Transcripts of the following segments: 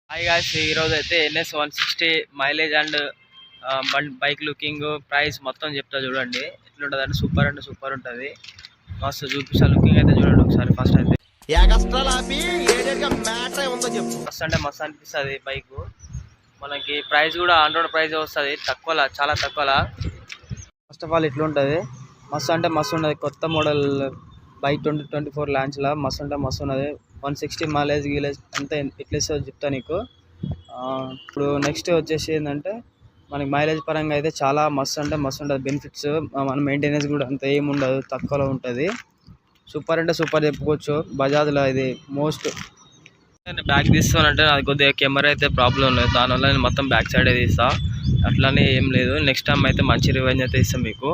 Hi guys, ఈరోజు అయితే NS 160 mileage and bike looking price మొత్తం చెప్తా చూడండి. ఎట్లుంటుంది అంటే సూపర్ ఉంటుంది. మస్తు చూపిస్తా. లుకింగ్ అయితే చూడండి ఒకసారి. ఫస్ట్ అయితే మస్తు అంటే మస్తు అనిపిస్తుంది బైక్. మనకి ప్రైస్ కూడా ఆన్ రోడ్ ప్రైస్ వస్తుంది, తక్కువలా, చాలా తక్కువలా. ఫస్ట్ ఆఫ్ ఆల్ ఇట్లుంటుంది. మస్తు అంటే మస్తు ఉన్నది. కొత్త మోడల్ బైక్ 2024 లాంచ్లా మస్తు అంటే మస్తు ఉన్నది. 160 మైలేజ్ గీలేజ్ అంతా ఎట్లా ఇస్తుందో చెప్తా నీకు. ఇప్పుడు నెక్స్ట్ వచ్చేసి ఏంటంటే మనకి మైలేజ్ పరంగా అయితే చాలా మస్తు అంటే మస్తు ఉంటుంది. బెనిఫిట్స్ మన మెయింటెనెన్స్ కూడా అంత ఏమి ఉండదు, తక్కువలో ఉంటుంది. సూపర్ అంటే సూపర్ చెప్పుకోవచ్చు. బజాజ్లో ఇది మోస్ట్. నేను బ్యాక్ తీస్తానంటే అది కొద్దిగా కెమెరా అయితే ప్రాబ్లం లేదు, దానివల్ల నేను మొత్తం బ్యాక్ సైడే తీస్తా. అట్లానే ఏం లేదు. నెక్స్ట్ టైం అయితే మంచి రివెంజ్ అయితే ఇస్తాం మీకు.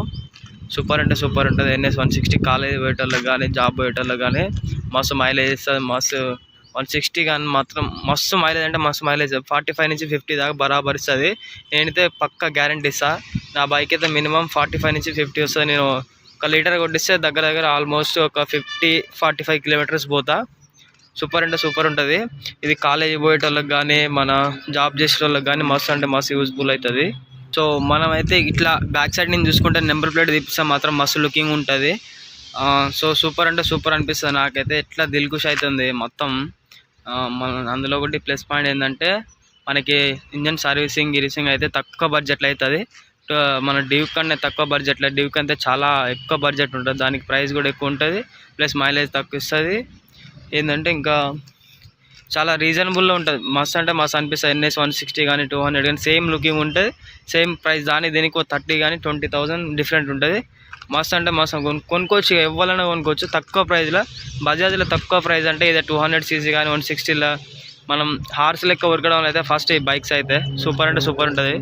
సూపర్ అంటే సూపర్ ఉంటుంది. NS 160 కాలేజ్ పోయేటోళ్ళకి కానీ జాబ్ పోయేటోళ్ళకి కానీ మస్తు మైలేజ్ ఇస్తుంది. మస్తు 160 కానీ మాత్రం మస్తు మైలేజ్ అంటే మస్తు మైలేజ్ 45 నుంచి 50 దాకా బరాబర్ ఇస్తుంది. నేనైతే పక్కా గ్యారంటీ ఇస్తాను. నా బైక్ అయితే మినిమం 45 నుంచి 50 వస్తుంది. నేను ఒక లీటర్ కొట్టిస్తే దగ్గర ఆల్మోస్ట్ ఒక 50-45 కిలోమీటర్స్ పోతా. సూపర్ అంటే సూపర్ ఉంటుంది. ఇది కాలేజీ పోయేటోళ్ళకి కానీ మన జాబ్ చేసేటోళ్ళకి కానీ మస్తు అంటే మస్తు యూజ్ఫుల్ అవుతుంది. సో మనమైతే ఇట్లా బ్యాక్ సైడ్ నుంచి చూసుకుంటే నెంబర్ ప్లేట్ తీపిస్తే మాత్రం మస్తు లుకింగ్ ఉంటుంది. సో సూపర్ అంటే సూపర్ అనిపిస్తుంది నాకైతే. ఎట్లా దిల్కుష్ అవుతుంది మొత్తం. మన అందులో ఒకటి ప్లస్ పాయింట్ ఏంటంటే మనకి ఇంజన్ సర్వీసింగ్ అయితే తక్కువ బడ్జెట్లో అవుతుంది. మన డ్యూక్ కన్నా తక్కువ బడ్జెట్లో. డ్యూక్ అంటే చాలా ఎక్కువ బడ్జెట్ ఉంటుంది, దానికి ప్రైస్ కూడా ఎక్కువ ఉంటుంది, ప్లస్ మైలేజ్ తక్కువ ఇస్తుంది. ఏంటంటే ఇంకా చాలా రీజనబుల్లో ఉంటుంది. మస్తు అంటే మస్తు అనిపిస్తుంది. NS 160 కానీ 200 కానీ సేమ్ లుకింగ్ ఉంటుంది, సేమ్ ప్రైస్. దీనికి 30 కానీ 20,000 డిఫరెంట్ ఉంటుంది. మస్తు అంటే మస్తు కొనుక్కోవచ్చు, ఎవరైనా కొనుక్కోవచ్చు తక్కువ ప్రైస్లో. బజాజ్లో తక్కువ ప్రైస్ అంటే ఇదే 200cc కానీ 160లో మనం హార్స్ లెక్క ఉరకడం అయితే ఫస్ట్ ఈ బైక్స్ అయితే సూపర్ అంటే సూపర్ ఉంటుంది.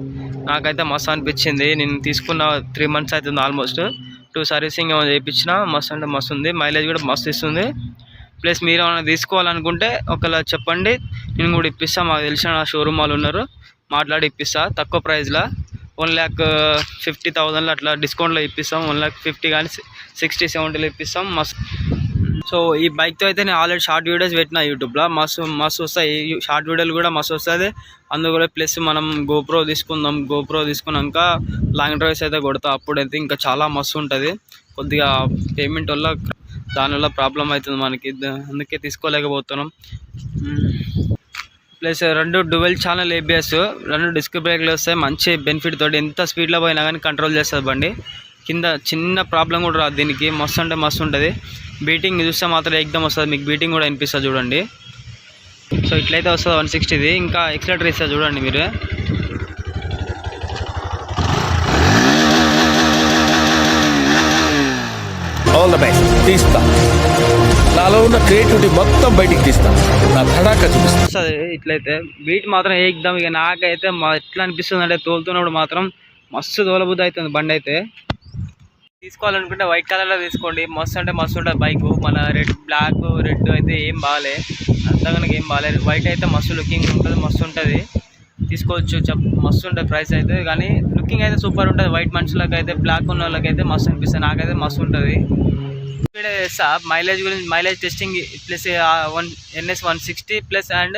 నాకైతే మస్తు అనిపించింది. నేను తీసుకున్న 3 months అవుతుంది ఆల్మోస్ట్. 2 సర్వీసింగ్ ఏమో చేయించిన. మస్తు అంటే మస్తు ఉంది. మైలేజ్ కూడా మస్తు ఇస్తుంది. ప్లస్ మీరు ఏమైనా తీసుకోవాలనుకుంటే ఒకవేళ చెప్పండి, నేను కూడా ఇప్పిస్తాను. మాకు తెలిసిన షోరూమ్ వాళ్ళు ఉన్నారు, మాట్లాడి ఇప్పిస్తా తక్కువ ప్రైస్లో. 1,50,000 అట్లా డిస్కౌంట్లో ఇప్పిస్తాం. 1,50,000 కానీ 60-70లో ఇప్పిస్తాం. మస్తు. సో ఈ బైక్తో అయితే నేను ఆల్రెడీ షార్ట్ వీడియోస్ పెట్టిన యూట్యూబ్లో. మస్తు వస్తాయి షార్ట్ వీడియోలు కూడా మస్తు వస్తుంది. అందులో ప్లస్ మనం గోప్రో తీసుకుందాం. గోప్రో తీసుకున్నాక లాంగ్ డ్రైవ్స్ అయితే కొడతా. అప్పుడైతే ఇంకా చాలా మస్తు ఉంటుంది. కొద్దిగా పేమెంట్ వల్ల దానివల్ల ప్రాబ్లం అవుతుంది మనకి, అందుకే తీసుకోలేకపోతున్నాం. Plus 2 dual channel ABS, 2 disc బ్రేక్లు వస్తాయి. మంచి బెనిఫిట్ తోటి ఎంత స్పీడ్లో పోయినా కానీ కంట్రోల్ చేస్తుంది బండి. కింద చిన్న ప్రాబ్లం కూడా రాదు దీనికి. మస్తు అంటే మస్తు ఉంటుంది. బీటింగ్ చూస్తే మాత్రం ఎక్దమ్ వస్తుంది. మీకు బీటింగ్ కూడా అనిపిస్తుంది చూడండి. సో ఇట్లయితే వస్తుంది 160ది. ఇంకా ఎక్సలేటర్ ఇస్తుంది చూడండి మీరు. All the best. తీస్తా, నాలో ఉన్న క్రియేటివిటీ మొత్తం బయటికి తీస్తా, నా తడాక చూపిస్తా. ఇట్లయితే బీట్ మాత్రం ఏకదమ్. ఇక నాకైతే ఎట్లా అనిపిస్తుంది అంటే తోలుతున్నప్పుడు మాత్రం మస్తు తోలబుద్ధి అవుతుంది బండి అయితే. తీసుకోవాలనుకుంటే వైట్ కలర్లో తీసుకోండి. మస్తు అంటే మస్తు ఉంటుంది బైక్. మన బ్లాక్ రెడ్ అయితే ఏం బాగాలే, అంతగానో ఏం బాగాలేదు. వైట్ అయితే మస్తు లుకింగ్ ఉంటుంది, మస్తు ఉంటుంది. తీసుకోవచ్చు, మస్తు ఉంటుంది ప్రైస్ అయితే. కానీ లుకింగ్ అయితే సూపర్ ఉంటుంది. వైట్ మనుషులకు అయితే, బ్లాక్ ఉన్న వాళ్ళకైతే మస్తు అనిపిస్తుంది. నాకైతే మస్తు ఉంటుంది. వీడియో చేస్తా మైలేజ్ గురించి. Mileage testing plus NS 160 plus and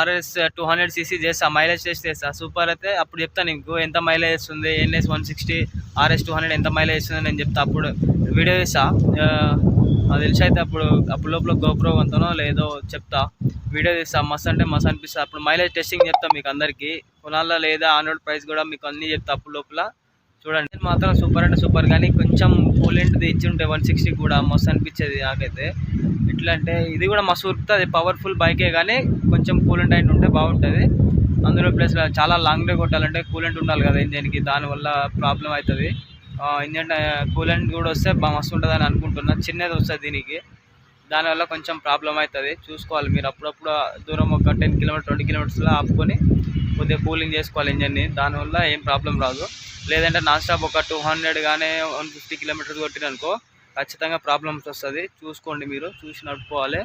RS 200cc చేస్తా. మైలేజ్ టెస్ట్ చేస్తా సూపర్ అయితే. అప్పుడు చెప్తా నీకు ఎంత మైలేజ్ వస్తుంది. NS 160 RS 200 ఎంత మైలేజ్ వస్తుందో నేను చెప్తా. అప్పుడు వీడియో చేస్తా. అది తెలిసి అయితే అప్పుడు లోపల గోప్రో కొంతనో లేదో చెప్తా. వీడియో తీస్తా. మస్తు అంటే మస్తు అనిపిస్తుంది. అప్పుడు మైలేజ్ టెస్టింగ్ చెప్తా మీకు అందరికీ. కొనాలా లేదా ఆన్ రోడ్ ప్రైస్ కూడా మీకు అన్నీ చెప్తా అప్పుడు లోపల. చూడండి మాత్రం సూపర్ అంటే సూపర్. కానీ కొంచెం కూలెంట్ది ఇచ్చి ఉంటే 160 కూడా మస్తు అనిపించేది నాకైతే. ఎట్లా అంటే ఇది కూడా మస్తు ఉరుకుతుంది. పవర్ఫుల్ బైకే కానీ కొంచెం కూలెంట్ అయిన ఉంటే బాగుంటుంది. అందులో ప్లస్ చాలా లాంగ్ డ్రైవ్ కొట్టాలంటే కూలెంట్ ఉండాలి కదా ఇంజన్కి, దానివల్ల ప్రాబ్లం అవుతుంది. ఇంజన్ కూలెంట్ కూడా వస్తే మస్తు ఉంటుంది అని అనుకుంటున్నా. చిన్నది వస్తుంది దీనికి, దానివల్ల కొంచెం ప్రాబ్లం అవుతుంది. చూసుకోవాలి మీరు అప్పుడప్పుడు దూరం ఒక 10 కిలోమీటర్ 20 కిలోమీటర్స్లో ఆపుకొని కొద్దిగా కూలింగ్ చేసుకోవాలి ఇంజన్ని. దానివల్ల ఏం ప్రాబ్లం రాదు. లేదంటే నాన్ స్టాప్ ఒక 200 కానీ 150 కిలోమీటర్స్ కొట్టిరనుకో ఖచ్చితంగా ప్రాబ్లమ్స్ వస్తుంది. చూసుకోండి, మీరు చూసి నడుపుకోవాలి.